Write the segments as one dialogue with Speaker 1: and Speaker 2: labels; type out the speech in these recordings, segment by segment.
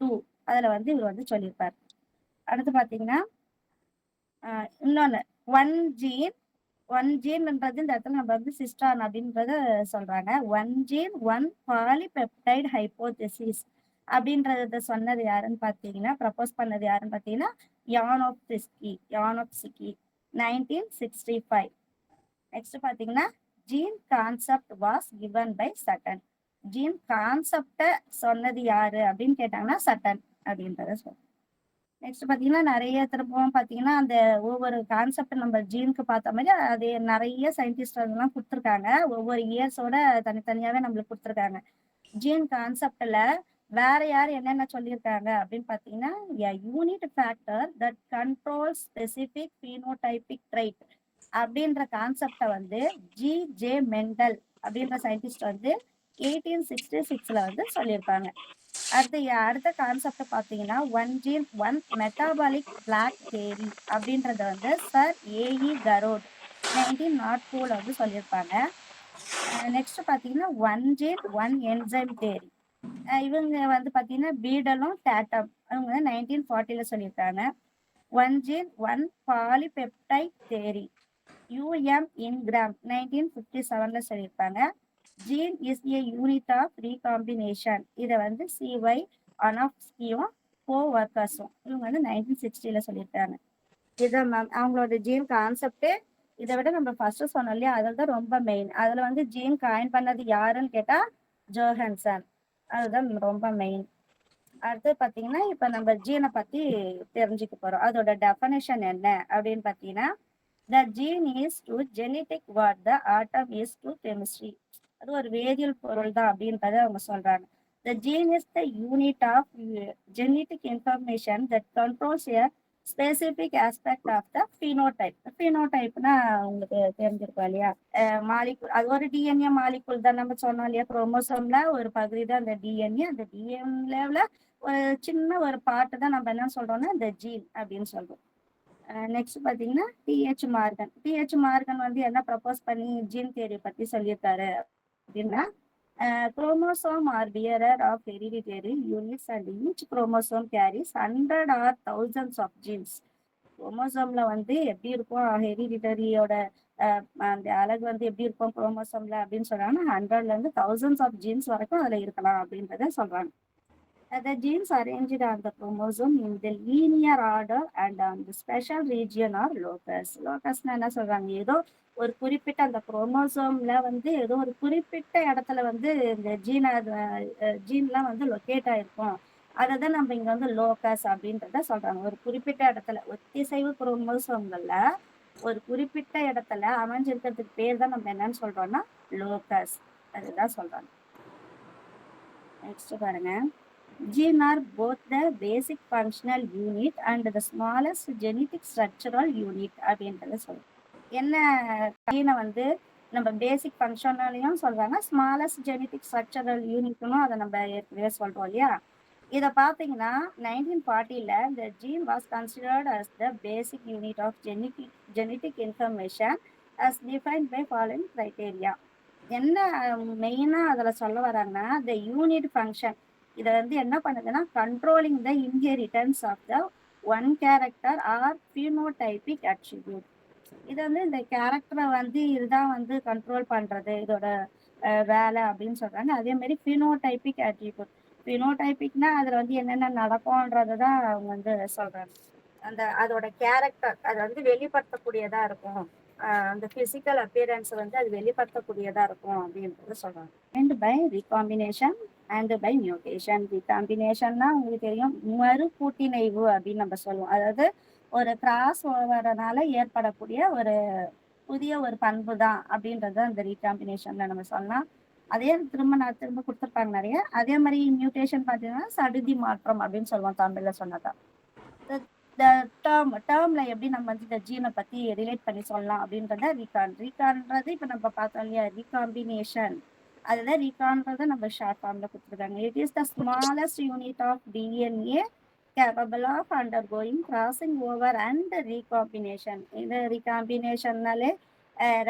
Speaker 1: 2 அதுல வந்து இவர் வந்து சொல்லியிருப்பார். அடுத்து பார்த்தீங்கன்னா, இன்னொன்னு 1 ஜீன் 1 ஜீன்ன்றது இந்த இடத்துல நம்ம வந்து சிஸ்டான் அப்படின்றத சொல்றாங்க. 1 ஜீன் 1 பாலிபெப்டைட் ஹைப்போதீசிஸ் அப்படின்றத சொன்னது யாருன்னு பார்த்தீங்கன்னா, ப்ரப்போஸ் பண்ணது யாருன்னு பார்த்தீங்கன்னா, யானோவ்ஸ்கி 1965. நெக்ஸ்ட் பார்த்தீங்கன்னா, gene concept was given by Sutton. Gene கான்செப்ட சொன்னது யாரு அப்படின்னு கேட்டாங்கன்னா, சட்டன் அப்படின்றத சொல்றேன். நெக்ஸ்ட் பார்த்தீங்கன்னா, நெறைய திரும்பவும் பார்த்தீங்கன்னா, அந்த ஒவ்வொரு கான்செப்ட் நம்ம ஜீனுக்கு பார்த்த மாரி, அது நெறைய சயின்டிஸ்ட் அதெல்லாம் குடுத்துருக்காங்க. ஒவ்வொரு இயர்ஸோட தனித்தனியாவே நம்மளுக்கு குடுத்துருக்காங்க. ஜீன் கான்செப்ட்ல வேற யார் என்னென்ன சொல்லியிருக்காங்க அப்படின்னு பார்த்தீங்கன்னா, a unit factor that controls specific phenotypic trait அப்படின்ற கான்செப்ட வந்து ஜி.ஜே. மெண்டல் அப்படின்ற சயின்டிஸ்ட் வந்து 1866ல வந்து சொல்லியிருப்பாங்க. அடுத்த கான்செப்ட் பார்த்தீங்கன்னா, one gene one metabolic block theory அப்படின்றத வந்து சர் ஏஇ கரோட் 1902ல வந்து சொல்லியிருப்பாங்க. நெக்ஸ்ட் பார்த்தீங்கன்னா, one gene one enzyme theory. இவங்க வந்து பார்த்தீங்கன்னா, பீடலும் டேட்டம் அவங்க வந்து 1940ல சொல்லியிருக்காங்க. One gene one polypeptide theory U M Ingram 1957ல சொல்லியிருப்பாங்க. Gene is a unit of recombination இதை வந்து சிஒய் அனாஃப்ஸ்கியும் கோ ஒர்க்கர்ஸும் இவங்க வந்து 1960ல சொல்லியிருக்காங்க. இதை மேம் அவங்களோட ஜீன் கான்செப்டே இதை விட நம்ம ஃபர்ஸ்ட் சொன்னோம் இல்லையா, அதில் தான் ரொம்ப மெயின். அதுல வந்து ஜீன் காயின் பண்ணது யாருன்னு கேட்டா ஜோஹன்சன். அதுதான் ரொம்ப மெயின். அடுத்து பார்த்தீங்கன்னா, இப்போ நம்ம ஜீனை பத்தி தெரிஞ்சுக்க போறோம். அதோட டெஃபனிஷன் என்ன அப்படின்னு பார்த்தீங்கன்னா, the gene is to genetic what the atom is to chemistry. அது ஒரு வேதியியல் பொருள் தான் அப்படின்றத அவங்க சொல்றாங்க. The gene is the unit of genetic information that controls a specific aspect of the phenotype. பினோடைப்னா உங்களுக்கு தெரிஞ்சிருக்கும் இல்லையா, மாலிகுல். அது ஒரு டிஎன்ஏ மாலிகுல் தான். நம்ம சொன்னோம் இல்லையா, குரோமோசோம்ல ஒரு பகுதி தான் அந்த டிஎன்ஏ. அந்த டிஎன்ஏல ஒரு சின்ன ஒரு பாட்டு தான் நம்ம என்ன சொல்றோம்னா இந்த ஜீன் அப்படின்னு சொல்றோம். நெக்ஸ்ட் பார்த்தீங்கன்னா, டிஹெச் மார்கன் வந்து என்ன ப்ரப்போஸ் பண்ணி ஜீன் தியரி பத்தி சொல்லியிருக்காரு அப்படின்னா, chromosome are bearer of hereditary units and each chromosome carries 100 or thousands of genes. குரோமோசோம்ல வந்து எப்படி இருக்கும் ஹெரிடிட்டரியோட அந்த அழகு வந்து எப்படி இருக்கும் குரோமோசோம்ல அப்படின்னு சொல்றாங்கன்னா, 100ல இருந்து thousands ஆஃப் ஜீன்ஸ் வரைக்கும் அதுல இருக்கலாம் அப்படின்றத சொல்றாங்க. The genes arranged on the chromosome in the linear order and on the special region or locus. Locusனா என்ன சொல்றாங்க, ஏதோ ஒரு குறிப்பிட்ட அந்த குரோமோசோம்ல வந்து ஏதோ ஒரு குறிப்பிட்ட இடத்துல வந்து இந்த ஜீன்லாம் வந்து லொக்கேட் ஆயிருக்கும். அதை தான் நம்ம இங்க வந்து லோகஸ் அப்படின்றத சொல்றாங்க. ஒரு குறிப்பிட்ட இடத்துல ஒத்திசைவு குரோமோசோம்கள்ல ஒரு குறிப்பிட்ட இடத்துல அமைஞ்சிருக்கிறதுக்கு பேர் தான் நம்ம என்னன்னு சொல்றோம்னா லோகஸ். அதுதான் சொல்றாங்க. நெக்ஸ்ட் பாருங்க, gene are both the basic functional unit and the smallest genetic structural unit அப்படின்றத சொல்றோம். என்ன ஜீனை வந்து நம்ம பேசிக் ஃபங்க்ஷனலையும் சொல்றாங்க, ஸ்மாலஸ்ட் ஜெனட்டிக் ஸ்ட்ரக்சரல் யூனிட்னும் அதை நம்ம ஏற்கனவே சொல்றோம் இல்லையா. இதை பார்த்தீங்கன்னா 1940ல இந்த gene was considered as the basic unit of genetic information as defined by following criteria. என்ன மெயினா அதுல சொல்ல வராங்கன்னா, த யூனிட் ஃபங்க்ஷன் இதை வந்து என்ன பண்ணுதுன்னா, controlling the inheritance of the one character or phenotypic attribute. இது வந்து இந்த கேரக்டரை வந்து இதுதான் வந்து கண்ட்ரோல் பண்றது இதோட வேலை அப்படின்னு சொல்றாங்க. அதே மாதிரி பினோடைபிக் அட்ரிபியூட். பினோடைபிக்னா அதுல வந்து என்னென்ன நடக்கும்ன்றது தான் அவங்க வந்து சொல்றாங்க. அந்த அதோட கேரக்டர் அது வந்து வெளிப்படுத்தக்கூடியதா இருக்கும். அந்த பிசிக்கல் அப்பியரன்ஸ் வந்து அது வெளிப்படுத்தக்கூடியதா இருக்கும் அப்படின்றது சொல்றாங்க. And by recombination and by mutation. ரீகாம்பினேஷன்னா உங்களுக்கு தெரியும், மறுகூட்டிணைவு அப்படின்னு நம்ம சொல்லுவோம். அதாவது ஒரு கிராஸ் ஓவரனால ஏற்படக்கூடிய ஒரு புதிய ஒரு பண்பு தான் அப்படின்றது அந்த ரீகாம்பினேஷன்ல நம்ம சொல்லலாம். அதே திரும்ப கொடுத்துருப்பாங்க நிறைய. அதே மாதிரி மியூட்டேஷன் பார்த்தீங்கன்னா சடுதி மாற்றம் அப்படின்னு சொல்லுவோம் தமிழ்ல சொன்னதா. டேர்ம்ல எப்படி நம்ம வந்து இந்த ஜீனை பத்தி ரிலேட் பண்ணி சொல்லலாம் அப்படின்றத ரீகான்றது இப்ப நம்ம பார்த்தோம் இல்லையா, ரீகாம்பினேஷன். அதுதான் ரீகான்றத நம்ம ஷார்ட் ஃபார்ம்ல கொடுத்துருக்காங்க. It is the smallest unit of DNA capable of undergoing crossing over and recombination. இந்த ரீகாம்பினேஷன்னாலே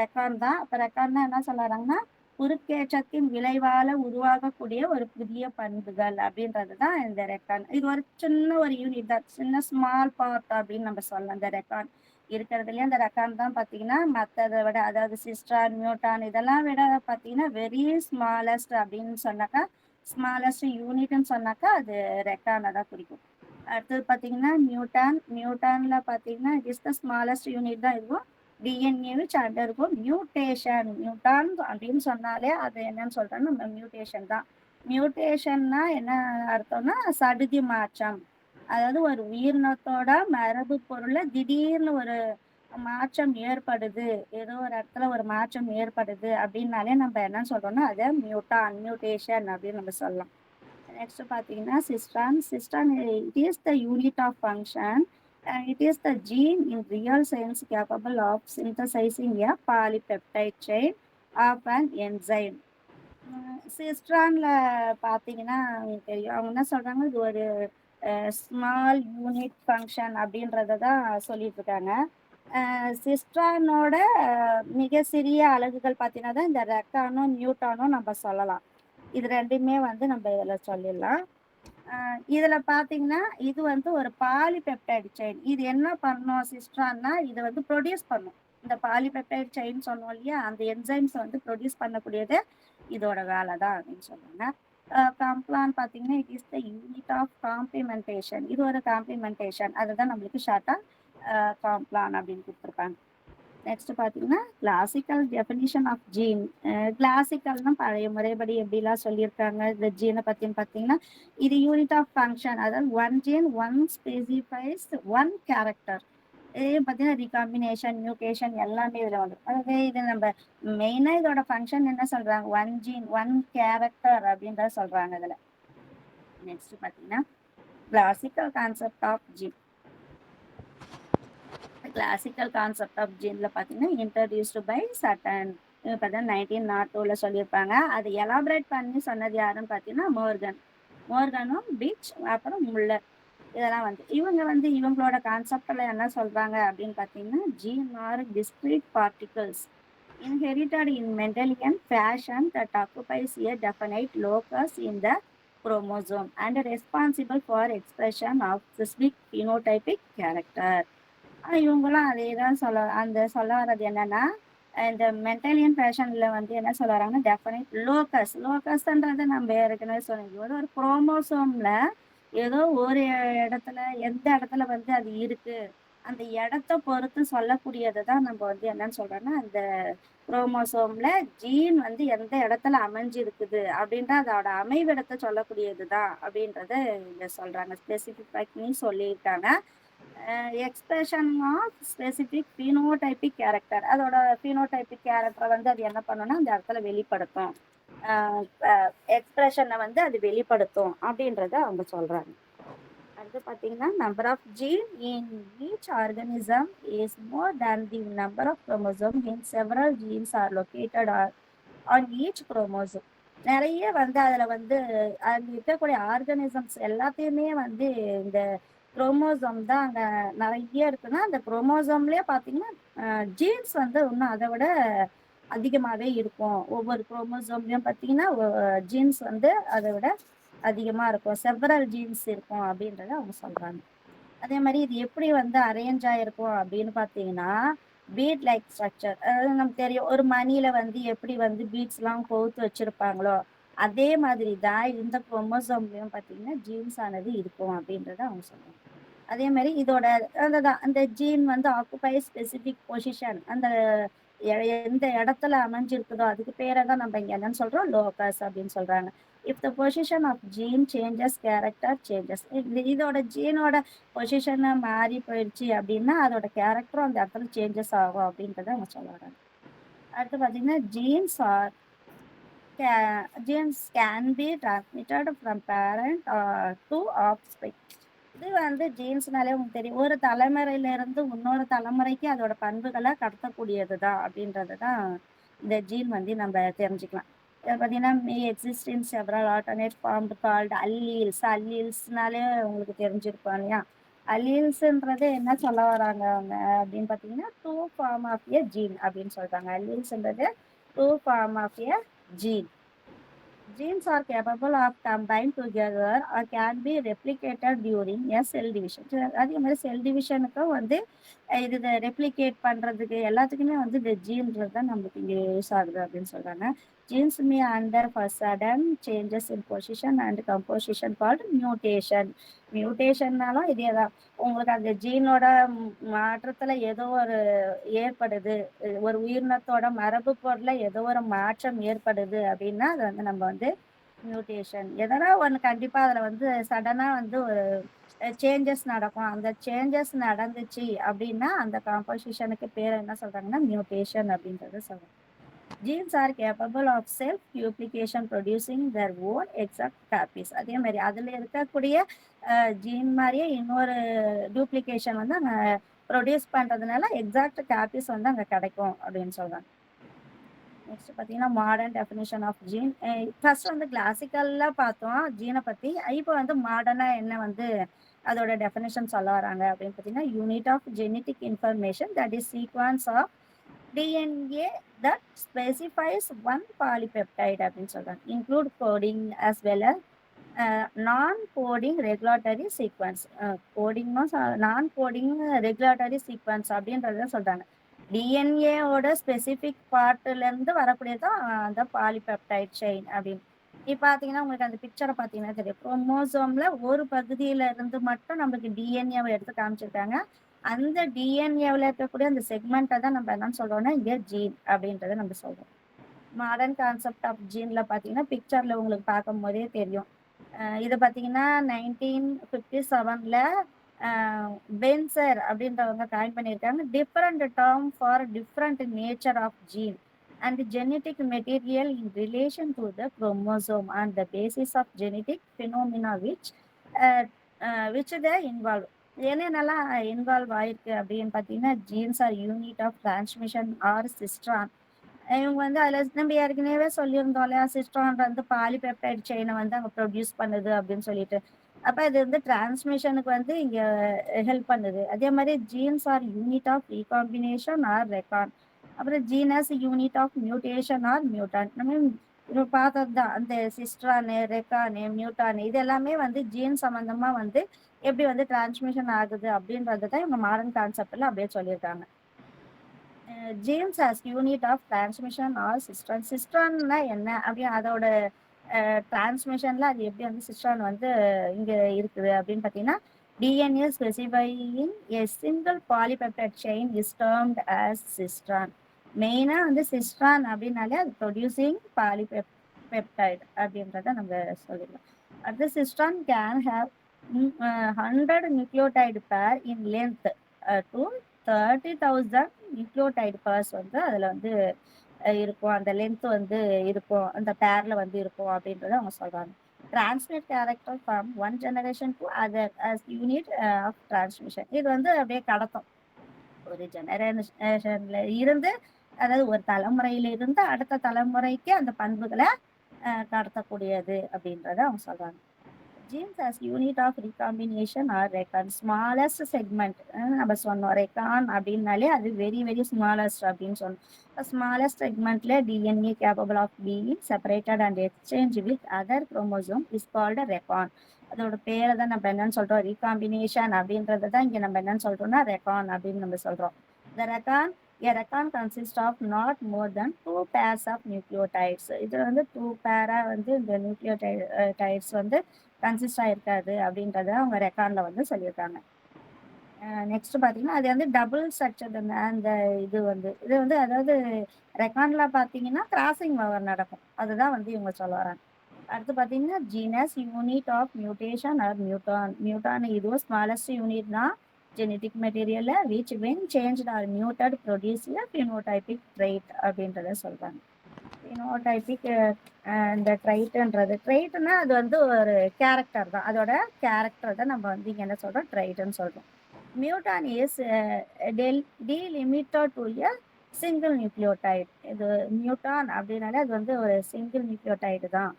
Speaker 1: ரெக்கார்ட் தான். அப்போ ரெக்கார்ட்னா என்ன சொல்றாங்கன்னா, குறுக்கேற்றத்தின் விளைவால உருவாகக்கூடிய ஒரு புதிய பண்புகள் அப்படின்றதுதான் இந்த ரெக்கார்ட். இது ஒரு சின்ன ஒரு யூனிட் தான். சின்ன ஸ்மால் பார்ட் அப்படின்னு நம்ம சொல்லலாம். இந்த ரெக்கார்ட் இருக்கிறதுலயே இந்த ரெக்கார்ட் தான் பாத்தீங்கன்னா மத்ததை விட, அதாவது சிஸ்ட்ரான், நியூட்டான் இதெல்லாம் விட பாத்தீங்கன்னா வெரி ஸ்மாலஸ்ட் அப்படின்னு சொன்னாக்கா, ஸ்மாலஸ்ட் யூனிட்னு சொன்னாக்கா அது ரெக்கார்டை தான் குறிக்கும். அடுத்தது பாத்தீங்கன்னா நியூட்டன். நியூட்டன்ல பாத்தீங்கன்னா it is the smallest unit தான் இருக்கும். DNA which undergo mutation. Newton அப்படின்னு சொன்னாலே அது என்னன்னு சொல்றோம்னா நம்ம மியூட்டேஷன் தான். மியூட்டேஷன்னா என்ன அர்த்தம்னா சடுதி மாற்றம். அதாவது ஒரு உயிரினத்தோட மரபு பொருள்ல திடீர்னு ஒரு மாற்றம் ஏற்படுது, ஏதோ ஒரு இடத்துல ஒரு மாற்றம் ஏற்படுது அப்படின்னாலே நம்ம என்ன சொல்றோம்னா அதை மியூட்டேஷன் அப்படின்னு நம்ம சொல்லலாம். நெக்ஸ்ட் பாத்தீங்கன்னா cistron. Cistron it is the unit of function. It is the gene in real sense capable of synthesizing a polypeptide chain of an enzyme. சிஸ்ட்ரான்ல பார்த்தீங்கன்னா உங்களுக்கு தெரியும். அவங்க என்ன சொல்றாங்க, இது ஒரு ஸ்மால் யூனிட் ஃபங்க்ஷன் அப்படின்றத தான் சொல்லிட்டு இருக்காங்க. சிஸ்ட்ரானோட மிக சிறிய அலகுகள் பார்த்தீங்கன்னா தான் இந்த ரெக்கானும் நியூட்டானும் நம்ம சொல்லலாம். இது ரெண்டுமே வந்து நம்ம இதில் சொல்லிடலாம். இதுல பாத்தீங்கன்னா இது வந்து ஒரு பாலிபெப்டைடு செயின். இது என்ன பண்ணும் சிஸ்ட்ரான்னா இதை வந்து ப்ரொடியூஸ் பண்ணும். இந்த பாலிபெப்டைடு செயின் சொன்னோம் இல்லையா, அந்த என்சைம்ஸ் வந்து ப்ரொடியூஸ் பண்ணக்கூடியது இதோட வேலை தான் அப்படின்னு சொல்றாங்க. காம்ப்ளான் பாத்தீங்கன்னா it is the unit of complementation. இது ஒரு காம்ப்ளிமெண்டேஷன், அதுதான் நம்மளுக்கு ஷார்ட்டா காம்ப்ளான் அப்படின்னு கொடுத்துருப்பாங்க. நெக்ஸ்ட் பாத்தீங்கன்னா கிளாசிக்கல் டெஃபினிஷன் ஆஃப் ஜீன். கிளாசிக்கல்னா பழைய முறைப்படி எப்படிலாம் சொல்லியிருக்காங்க இந்த ஜீனை பத்தின்னு பார்த்தீங்கன்னா, இது யூனிட் ஆஃப் ஃபங்க்ஷன், அதாவது one gene one specifies one character. இதே பார்த்தீங்கன்னா ரீகாம்பினேஷன், மியூட்டேஷன் எல்லாமே இதில் வந்துடும். அதாவது இது நம்ம மெயினாக இதோட ஃபங்க்ஷன் என்ன சொல்றாங்க, ஒன் ஜீன் ஒன் கேரக்டர் அப்படின்றத சொல்றாங்க இதில். நெக்ஸ்ட் பார்த்தீங்கன்னா classical concept of gene. Classical concept of ஜீன்ல பார்த்தீங்கன்னா இன்ட்ரடியூஸ்டு பை சட்டன். பார்த்தீங்கன்னா 1902 சொல்லியிருப்பாங்க. அது எலாபரேட் பண்ணி சொன்னது யாருன்னு பார்த்தீங்கன்னா மோர்கனும் பிச், அப்புறம் முல்லர். இதெல்லாம் வந்து இவங்க வந்து இவங்களோட கான்செப்ட்ல என்ன சொல்றாங்க அப்படின்னு பார்த்தீங்கன்னா, gene are discrete particles inherited in Mendelian fashion that occupies a definite locus in the chromosome and responsible for expression of specific phenotypic character. இவங்களும் அதே தான் சொல்ல வர்றது என்னன்னா, இந்த மென்டலியன் ஃபேஷன்ல வந்து என்ன சொல்ல வராங்கன்னா, டெஃபினைட் லோக்கஸ்ன்றது நம்ம ஏற்கனவே சொன்னது ஒரு குரோமோசோம்ல ஏதோ ஒரு இடத்துல எந்த இடத்துல வந்து அது இருக்கு, அந்த இடத்த பொறுத்து சொல்லக்கூடியது தான் நம்ம வந்து என்னன்னு சொல்றோம்னா, அந்த குரோமோசோம்ல ஜீன் வந்து எந்த இடத்துல அமைஞ்சிருக்குது அப்படின்ற அதோட அமைவிடத்தை சொல்லக்கூடியது தான் அப்படின்றத இங்க சொல்றாங்க. ஸ்பெசிஃபிக் பண்ணி சொல்லியிருக்காங்க. Expression of specific phenotypic character. அதோட பினோடைபிக் கேரக்டரை வந்து அது என்ன பண்ணும்னா அந்த இடத்துல வெளிப்படுத்தும். எக்ஸ்பிரஷனை வந்து அது வெளிப்படுத்தும் அப்படின்றத அவங்க சொல்றாங்க. அடுத்து பார்த்தீங்கன்னா number of gene in each organism is more than the number of chromosome in several genes are located on each chromosome. நிறைய வந்து அதில் வந்து அங்கே இருக்கக்கூடிய ஆர்கனிசம்ஸ் எல்லாத்தையுமே வந்து இந்த குரோமோசோம் தான் அங்கே நிறைய இருக்குன்னா, அந்த குரோமோசோம்லேயே பார்த்தீங்கன்னா ஜீன்ஸ் வந்து இன்னும் அதை விட அதிகமாகவே இருக்கும். ஒவ்வொரு குரோமோசோம்லையும் பார்த்தீங்கன்னா ஜீன்ஸ் வந்து அதை விட அதிகமாக இருக்கும். செவரல் ஜீன்ஸ் இருக்கும் அப்படின்றத அவங்க சொல்கிறாங்க. அதே மாதிரி இது எப்படி வந்து அரேஞ்ச் ஆயிருக்கும் அப்படின்னு பார்த்தீங்கன்னா, பீட் லைக் ஸ்ட்ரக்சர். அதாவது நமக்கு தெரியும் ஒரு மணியில வந்து எப்படி வந்து பீட்ஸ்லாம் கோர்த்து வச்சிருப்பாங்களோ, அதே மாதிரி தான் இந்த குரோமோசோம்லையும் பார்த்தீங்கன்னா ஜீன்ஸ் ஆனது இருக்கும் அப்படின்றத அவங்க சொல்றாங்க. அதே மாதிரி இதோட அந்த ஜீன் வந்து ஆக்குபை ஸ்பெசிபிக் பொசிஷன், அந்த எந்த இடத்துல அமைஞ்சிருக்குதோ அதுக்கு பேரை தான் நம்ம இங்க என்னன்னு சொல்றோம், லோகஸ் அப்படின்னு சொல்றாங்க. If the position of gene changes character changes. இதோட ஜீனோட பொசிஷனை மாறி போயிடுச்சு அப்படின்னா அதோட கேரக்டரும் அந்த இடத்துல சேஞ்சஸ் ஆகும் அப்படின்றத அவங்க சொல்ல வராங்க. அடுத்து பார்த்தீங்கன்னா genes can be transmitted from parent to offspring. இது வந்து ஜீன்ஸ்னாலே உங்களுக்கு தெரியும். ஒரு தலைமுறையில இருந்து இன்னொரு தலைமுறைக்கு அதோட பண்புகளை கடத்தக்கூடியது தான் அப்படின்றது தான் இந்த ஜீன் வந்து நம்ம தெரிஞ்சுக்கலாம். இதை பார்த்தீங்கன்னா may exist in several alternate form called alleles. அல்லீல்ஸ்னாலே உங்களுக்கு தெரிஞ்சிருக்கும் இல்லையா. அல்லீல்ஸ்ன்றது என்ன சொல்ல வராங்க அவங்க அப்படின்னு பார்த்தீங்கன்னா, two form of a gene அப்படின்னு சொல்றாங்க. அல்லீல்ஸ்ன்றது two form of a gene. Genes are capable of combined together or can be replicated during a cell division. அதே மாதிரி செல் டிவிஷனுக்கும் வந்து இது ரெப்ளிகேட் பண்றதுக்கு எல்லாத்துக்குமே வந்து இந்த ஜீன்றது தான் நம்மளுக்கு இங்கே யூஸ் ஆகுது அப்படின்னு சொல்றாங்க. Genes may under for sudden changes in position and composition called mutation. மியூட்டேஷன்னாலும் இதே தான். உங்களுக்கு அந்த ஜீனோட மாற்றத்துல ஏதோ ஒரு ஏற்படுது, ஒரு உயிரினத்தோட மரபு பொருள்ல ஏதோ ஒரு மாற்றம் ஏற்படுது அப்படின்னா அது வந்து நம்ம வந்து மியூட்டேஷன். எதனா ஒண்ணு கண்டிப்பா அதுல வந்து சடனா வந்து ஒரு சேஞ்சஸ் நடக்கும். அந்த சேஞ்சஸ் நடந்துச்சு அப்படின்னா அந்த காம்போசிஷனுக்கு பேர் என்ன சொல்றாங்கன்னா மியூட்டேஷன் அப்படின்றத சொல்றாங்க. Genes are capable of self duplication producing their own exact copies. அதே மாதிரி அதுல இருக்கக்கூடிய ஜீன் மாதிரியே இன்னொரு டூப்ளிகேஷன் வந்து அங்க ப்ரொடியூஸ் பண்றதுனால எக்ஸாக்ட் காப்பீஸ் வந்து அங்க கிடைக்கும் அப்படின்னு சொல்றாங்க. நெக்ஸ்ட் பார்த்தீங்கன்னா modern definition of gene. First வந்து கிளாசிக்கல்ல பார்த்தோம் ஜீனை பத்தி. இப்போ வந்து மாடர்னா என்ன வந்து அதோட டெஃபினிஷன் சொல்ல வராங்க அப்படின்னு பார்த்தீங்கன்னா unit of genetic information that is sequence of DNA that specifies one polypeptide அப்படின்னு சொல்றாங்க. Include coding as well as non-coding regulatory sequence. கோடிங்கும் நான்-கோடிங் ரெகுலேட்டரி சீக்வன்ஸ் அப்படின்றத சொல்றாங்க. டிஎன்ஏவோட ஸ்பெசிஃபிக் பார்ட்ல இருந்து வரக்கூடியதான் அந்த பாலிபெப்டைட் செயின் அப்படின்னு. இப்போ பார்த்தீங்கன்னா உங்களுக்கு அந்த பிக்சரை பார்த்தீங்கன்னா தெரியும். குரோமோசோம்ல ஒரு பகுதியில இருந்து மட்டும் நம்மளுக்கு டிஎன்ஏவை எடுத்து காமிச்சிருக்காங்க. அந்த டிஎன்ஏவில் இருக்கக்கூடிய அந்த செக்மெண்ட்டை தான் நம்ம என்னன்னு சொல்றோம்னா இங்க ஜீன் அப்படின்றத நம்ம சொல்றோம். மாடர்ன் கான்செப்ட் ஆஃப் ஜீன்ல பார்த்தீங்கன்னா பிக்சர்ல உங்களுக்கு பார்க்கும் போதே தெரியும். இதை பார்த்தீங்கன்னா 1957ல பென்சர் அப்படின்றவங்க காயின் பண்ணியிருக்காங்க. Different term for different nature of gene and genetic material in relation to the chromosome on the basis of genetic phenomena which they involve. என்னென்னலாம் இன்வால்வ் ஆயிருக்கு அப்படின்னு பார்த்தீங்கன்னா genes are unit of transmission or cistron. இவங்க வந்து அதில் நம்ம ஏற்கனவே சொல்லியிருந்தோம் இல்லையா, சிஸ்ட்ரான் வந்து பாலிபெப்டைட் செயினை வந்து அங்கே ப்ரொடியூஸ் பண்ணுது அப்படின்னு சொல்லிட்டு. அப்போ இது வந்து டிரான்ஸ்மிஷனுக்கு வந்து இங்கே ஹெல்ப் பண்ணுது. அதே மாதிரி genes are unit of recombination or recon. அப்புறம் genes unit of mutation or muton. நம்ம இப்போ பார்த்தது தான் அந்த சிஸ்ட்ரானு ரெக்கானு மியூட்டானு இது எல்லாமே வந்து ஜீன் சம்மந்தமா வந்து எப்படி வந்து டிரான்ஸ்மிஷன் ஆகுது அப்படின்றது தான் இவங்க மாடர்ன் கான்செப்ட்ல அப்படியே சொல்லியிருக்காங்க. Genes as unit of transmission or cistron. சிஸ்ட்ரான்னா என்ன அப்படி அதோட டிரான்ஸ்மிஷன்ல அது எப்படி வந்து சிஸ்ட்ரான் வந்து இங்க இருக்குது அப்படின்னு பார்த்தீங்கன்னா DNA specifying a single polypeptide chain is termed as cistron. மெயினா வந்து சிஸ்ட்ரான் அப்படின்னாலே அது ப்ரொடியூசிங் பாலிபெப்டைட் அப்படின்றத நம்ம சொல்லிடலாம். அடுத்து cistron can have 100 nucleotide pair in length to 30,000 nucleotide pairs வந்து அதில் வந்து இருக்கும். அந்த லென்த் வந்து இருக்கும், அந்த பேர்ல வந்து இருக்கும் அப்படின்றத அவங்க சொல்றாங்க. Transmit character from one generation to other as unit of transmission. இது வந்து அப்படியே கடத்தும். ஒரு ஜெனரேஷன்ல இருந்து அதாவது ஒரு தலைமுறையில இருந்து அடுத்த தலைமுறைக்கு அந்த பண்புகளை கடத்தக்கூடியது அப்படின்றத அவங்க சொல்றாங்க. Genes as unit of recombination or recon. Smallest segment நம்ம சொன்னோம் ரெக்கான் அப்படின்னாலே அது வெரி வெரி ஸ்மாலஸ்ட் அப்படின்னு சொன்னோம். ஸ்மாலஸ்ட் செக்மெண்ட்ல DNA capable of being separated and exchange with other chromosome is called recon. அதோட பேரை தான் நம்ம என்னன்னு சொல்றோம், ரீகாம்பினேஷன் அப்படின்றத தான் இங்க நம்ம என்னன்னு சொல்றோம்னா ரெக்கான் அப்படின்னு நம்ம சொல்றோம். The recan A recan consists of not more than 2 pairs of nucleotides. இது வந்து 2 பேரா வந்து இந்த நியூக்ளியோடைட்ஸ் வந்து கன்சிஸ்ட் ஆயிருக்காது அப்படின்றத அவங்க ரெக்கார்ட்ல வந்து சொல்லியிருக்காங்க. நெக்ஸ்ட் பார்த்தீங்கன்னா அது வந்து டபுள் ஸ்ட்ரக்சர் அந்த இது வந்து அதாவது ரெக்கார்ட்ல பார்த்தீங்கன்னா கிராசிங் ஓவர் நடக்கும். அதுதான் வந்து இவங்க சொல்ல வராங்க. அடுத்து பார்த்தீங்கன்னா genes unit of mutation or muton. Muton இதுவும் ஸ்மாலஸ்ட் யூனிட் தான் ஜெனட்டிக் மெட்டீரியல்ல which when changed or mutated produce phenotypic trait அப்படின்றத சொல்றாங்க. பினோடைபிக் இந்த ட்ரைட்னா அது வந்து ஒரு கேரக்டர் தான், அதோட கேரக்டர் தான் நம்ம வந்து இங்க என்ன சொல்றோம் ட்ரைட்னு சொல்றோம். Muton is delimited to a single nucleotide. இது மியூட்டான் அப்படின்னாலே அது வந்து ஒரு சிங்கிள் நியூக்ளியோடைடு தான்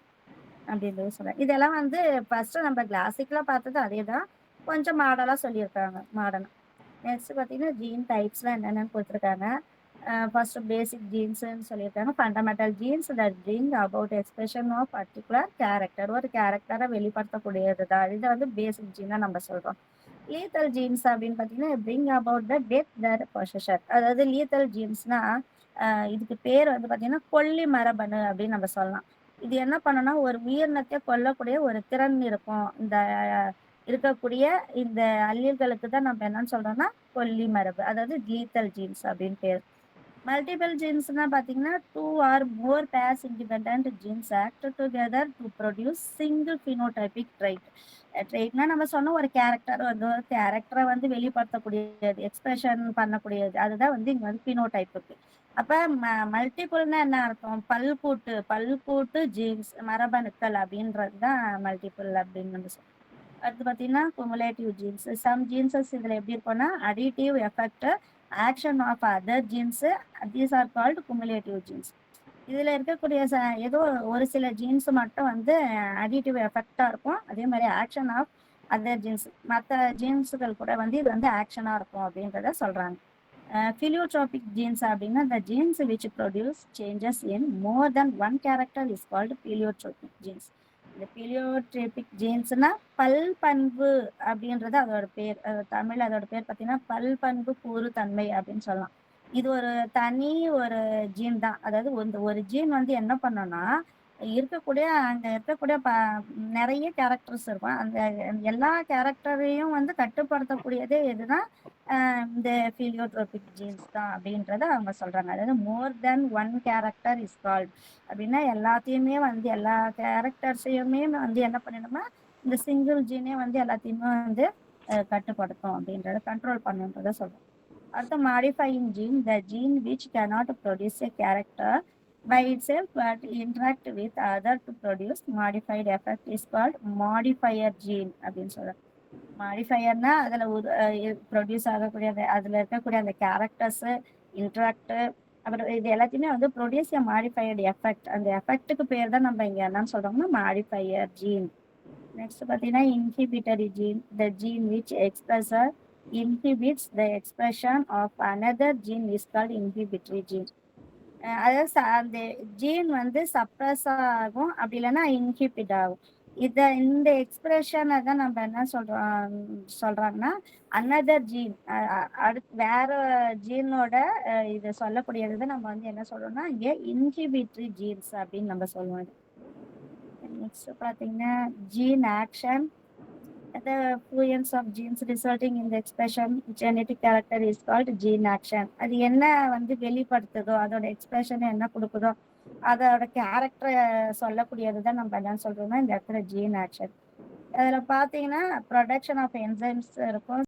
Speaker 1: அப்படின்றது சொல்றேன். இதெல்லாம் வந்து ஃபர்ஸ்ட் நம்ம கிளாசிக்கலா பார்த்தது அதே தான், கொஞ்சம் மாடலா சொல்லியிருக்காங்க மாடர்னா. நெக்ஸ்ட் பார்த்தீங்கன்னா ஜீன் டைப்ஸ்லாம் என்னென்னு கொடுத்துருக்காங்க. ஃபர்ஸ்ட் பேசிக் ஜீன்ஸ்ன்னு சொல்லியிருக்காங்க. Fundamental genes that bring about expression of particular character. ஒரு கேரக்டரை வெளிப்படுத்தக்கூடியது தான். இதை வந்து பேசிக் ஜீனா நம்ம சொல்றோம். லீத்தல் ஜீன்ஸ் அப்படின்னு பார்த்தீங்கன்னா bring about the death that possession. அதாவது லீத்தல் ஜீன்ஸ்னா இதுக்கு பேர் வந்து பார்த்தீங்கன்னா கொல்லி மரபணு அப்படின்னு நம்ம சொல்லலாம். இது என்ன பண்ணும்னா ஒரு உயிரினத்தை கொல்லக்கூடிய ஒரு திறன் இருக்கும். இந்த இருக்கக்கூடிய இந்த அல்லீல்களுக்கு தான் நம்ம என்னன்னு சொல்றோம்னா கொல்லி மரபு, அதாவது லீத்தல் ஜீன்ஸ் அப்படின்னு பேர். மல்டிபிள் ஜீன்ஸ்னா பார்த்தீங்கன்னா 2 or more pairs independent genes act together to produce single phenotypic trait. ட்ரைட்னா நம்ம சொன்ன ஒரு கேரக்டர் வந்து ஒரு கேரக்டரை வந்து வெளிப்படுத்தக்கூடியது, எக்ஸ்பிரஷன் பண்ணக்கூடியது, அதுதான் வந்து இங்க வந்து பினோடைப்புக்கு. அப்ப மல்டிபிள்னா என்ன அர்த்தம்? பல்கூட்டு ஜீன்ஸ் மரபணுக்கள் அப்படின்றது தான் மல்டிபிள் அப்படின்னு நம்ம சொல்றோம். அடுத்து பார்த்தீங்கன்னா குமுலேட்டிவ் ஜீன்ஸ். சம் ஜீன்ஸஸ் இதில் எப்படி இருக்கும்னா additive effect action of other genes, these are called cumulative genes. இதில் இருக்கக்கூடிய ஏதோ ஒரு சில ஜீன்ஸ் மட்டும் வந்து அடிட்டிவ் எஃபெக்டாக இருக்கும். அதே மாதிரி ஆக்ஷன் ஆஃப் அதர் ஜீன்ஸ், மற்ற ஜீன்ஸுகள் கூட வந்து இது வந்து ஆக்ஷனாக இருக்கும் அப்படின்றத சொல்கிறாங்க. பிலியோட்ரோபிக் ஜீன்ஸ் அப்படின்னா the genes which produce changes in more than one character is called pleiotropic genes. இந்த பிலியோட்ரோபிக் ஜீன்ஸ்னா பல்பண்பு அப்படின்றது அதோட பேர். தமிழ் அதோட பேர் பார்த்தீங்கன்னா பல்பண்பு கூறு தன்மை அப்படின்னு சொல்லலாம். இது ஒரு தனி ஒரு ஜீன் தான். அதாவது ஒரு ஜீன் வந்து என்ன பண்ணோம்னா அங்க இருக்கக்கூடிய நிறைய கேரக்டர்ஸ் இருக்கும். அந்த எல்லா கேரக்டரையும் வந்து கட்டுப்படுத்தக்கூடியதே எதுனா இந்த பிலியோட்ரோபிக் ஜீன்ஸ் தான் அப்படின்றத அவங்க சொல்றாங்க. அதாவது மோர் தென் ஒன் கேரக்டர் இஸ் கால்ட் அப்படின்னா எல்லாத்தையுமே வந்து எல்லா கேரக்டர்ஸையுமே வந்து என்ன பண்ணிடணும்னா இந்த சிங்கிள் ஜீனே வந்து எல்லாத்தையுமே வந்து கட்டுப்படுத்தும் அப்படின்றத கண்ட்ரோல் பண்ணுன்றத சொல்றோம். அடுத்த modifying gene the gene which cannot produce a character by itself but interact with other to produce modified effect is called modifier gene அப்படின்னு சொல்றோம். மாடிஃபையர்னா அதில் ப்ரொடியூஸ் ஆகக்கூடிய அதில் இருக்கக்கூடிய அந்த கேரக்டர்ஸு இன்ட்ராக்ட் அப்புறம் இது எல்லாத்தையுமே வந்து ப்ரொடியூஸ் எ மாடிஃபையர்டு எஃபெக்ட். அந்த எஃபெக்ட்டுக்கு பேர் தான் நம்ம இங்கே என்னன்னு சொல்கிறோம்னா மாடிஃபையர் ஜீன். நெக்ஸ்ட் பார்த்தீங்கன்னா inhibitory gene the gene which expresser inhibits the expression of another gene is called inhibitory gene. அதாவது அந்த ஜீன் வந்து சப்ரஸ் ஆகும், அப்படி இல்லைன்னா இன்ஹிபிட் ஆகும். இந்த எக்ஸ்பிரஷனை தான் நம்ம என்ன சொல்றாங்கன்னா அனதர் ஜீன், அடுத்து வேற ஜீனோட இது சொல்லக்கூடியது நம்ம வந்து என்ன சொல்றோம்னா இங்கே இன்ஹிபிட்டரி ஜீன்ஸ் அப்படின்னு நம்ம சொல்லுவோம். நெக்ஸ்ட் பார்த்தீங்கன்னா gene action. The fluence of genes resulting in the expression genetic character is called gene action. அது என்ன வந்து வெளிப்படுத்துதோ அதோட எக்ஸ்பிரஷன் என்ன கொடுக்குதோ அதோட கேரக்டரை சொல்லக்கூடியது தான் நம்ம என்ன சொல்றோம்னா இந்த இடத்துல ஜீன் ஆக்ஷன். அதில் பார்த்தீங்கன்னா ப்ரொடக்ஷன் ஆஃப் என்சைம்ஸ் இருக்கும்.